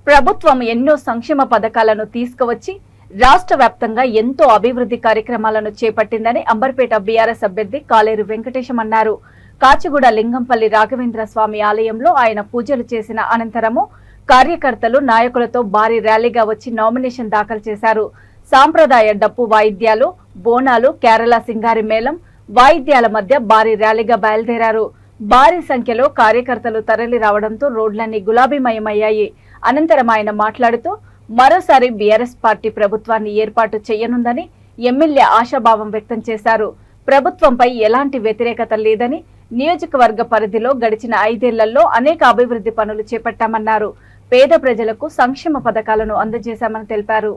ప్రభుత్వం ఎన్నో సంక్షేమ పథకాలను తీసుకువచ్చి రాష్ట్ర వ్యాప్తంగా ఎంతో అభివృద్ధి కార్యక్రమాలను చేపట్టిందని అంబర్పేట బీఆర్ఎస్ అభ్యర్థి కాలేరు వెంకటేశం అన్నారు. కాచిగూడ లింగంపల్లి రాఘవేంద్ర స్వామి ఆలయంలో ఆయన పూజలు చేసిన అనంతరము కార్యకర్తలు నాయకులతో భారీ ర్యాలీగా వచ్చి నామినేషన్ దాఖలు చేశారు. సాంప్రదాయ డప్పు వాయిద్యాలు, బోనాలు, కేరళ సింగారి మేళం వాయిద్యాల మధ్య భారీ ర్యాలీగా బయలుదేరారు. భారీ సంఖ్యలో కార్యకర్తలు తరలి రావడంతో రోడ్లన్నీ గులాబీమయమయ్యాయి. అనంతరం ఆయన మాట్లాడుతూ మరోసారి బీఆర్ఎస్ పార్టీ ప్రభుత్వాన్ని ఏర్పాటు చేయనుందని ఎమ్మెల్యే ఆశాభావం వ్యక్తం చేశారు. ప్రభుత్వంపై ఎలాంటి వ్యతిరేకత లేదని, నియోజకవర్గ పరిధిలో గడిచిన 5 ఏళ్లలో అనేక అభివృద్ధి పనులు చేపట్టామన్నారు. పేద ప్రజలకు సంక్షేమ పథకాలను అందజేశామని తెలిపారు.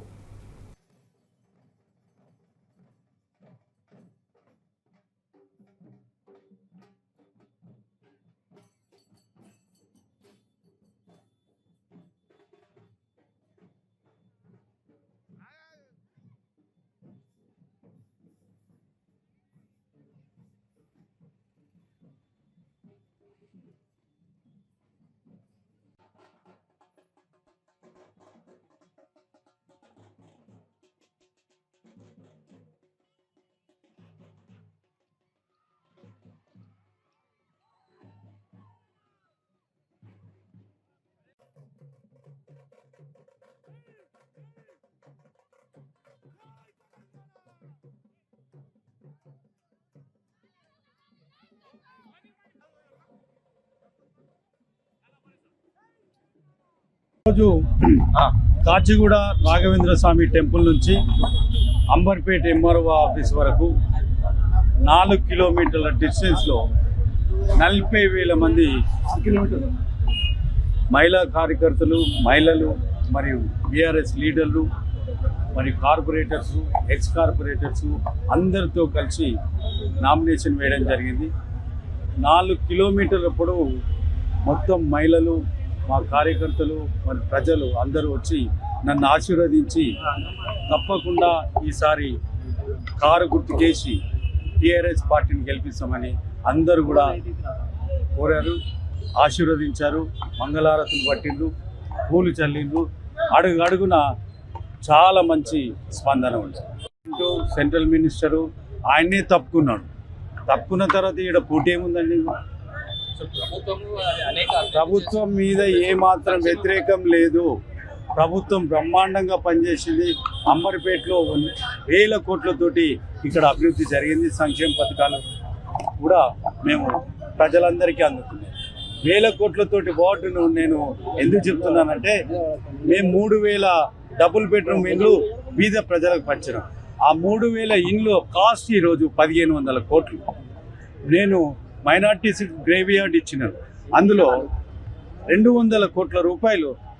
రోజు కాచిగూడ రాఘవేంద్ర స్వామి టెంపుల్ నుంచి అంబర్పేట ఎంఆర్ఓ ఆఫీస్ వరకు 4 కిలోమీటర్ల డిస్టెన్స్లో 40,000 మంది మహిళా కార్యకర్తలు, మహిళలు మరియు బీఆర్ఎస్ లీడర్లు మరియు కార్పొరేటర్స్, ఎక్స్ కార్పొరేటర్స్ అందరితో కలిసి నామినేషన్ వేయడం జరిగింది. 4 కిలోమీటర్ల పొడవు మొత్తం మహిళలు, మా కార్యకర్తలు, మరి ప్రజలు అందరూ వచ్చి నన్ను ఆశీర్వదించి తప్పకుండా ఈసారి కారు గుర్తుకేసి టీఆర్ఎస్ పార్టీని గెలిపిస్తామని అందరూ కూడా కోరారు, ఆశీర్వదించారు. మంగళారతులు పట్టిండ్రు, పూలు చల్లిండ్రు. అడుగున చాలా మంచి స్పందన ఉంది. సెంట్రల్ మినిస్టరు ఆయన్నే తప్పుకున్నాడు. తప్పుకున్న తర్వాత ఇక్కడ పోటీ ఏముందండి? ప్రభుత్వం మీద ఏమాత్రం వ్యతిరేకం లేదు. ప్రభుత్వం బ్రహ్మాండంగా పనిచేసింది. అంబర్పేటలో 1,000 కోట్లతోటి ఇక్కడ అభివృద్ధి జరిగింది. సంక్షేమ పథకాలు కూడా మేము ప్రజలందరికీ అందుతున్నాయి. 1,000 కోట్లతోటి వార్డును నేను ఎందుకు చెప్తున్నానంటే, మేము 3,000 డబుల్ బెడ్రూమ్ ఇండ్లు బీద ప్రజలకు పంచినాం. ఆ 3,000 ఇండ్లు కాస్ట్ ఈరోజు 1,500 కోట్లు. నేను మైనార్టీస్ గ్రేవ్ యార్డ్ ఇచ్చినాను. అందులో 200 కోట్ల రూపాయలు